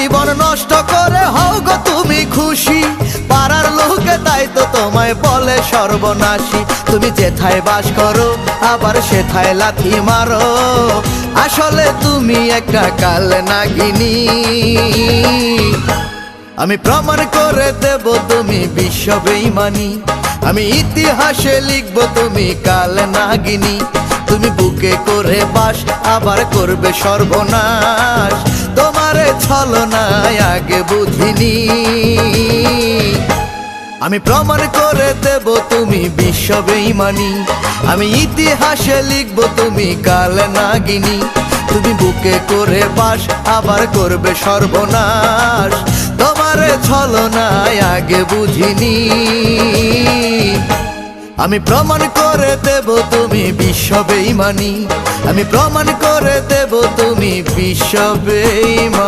জীবন নষ্ট করে হও গো তুমি খুশি, পাড়ার লোকে তাই তো তোমায় বলে সর্বনাশী। তুমি যেথায় বাস করো আবার সেথায় লাথি মারো, আসলে তুমি একটা কাল নাগিনী। আমি প্রমাণ করে দেব তুমি বিশ্ব বেঈমানি, আমি ইতিহাসে লিখব তুমি কাল নাগিনী। তুমি বুকে করে বাস আবার করবে সর্বনাশ, তোমারে ছলনায় আগে বুঝিনি। আমি প্রমাণ করে দেব তুমি বিশ্ব বেঈমানি, আমি ইতিহাসে লিখব তুমি কাল নাগিনী। তুমি বুকে করে বাস আবার করবে সর্বনাশ, তোমারে ছলনায় আগে বুঝিনি। আমি প্রমাণ করে দেব তুমি বিশ্ব বেঈমানি, আমি প্রমাণ করে দেব তুমি বিশ্ব বেঈমানি।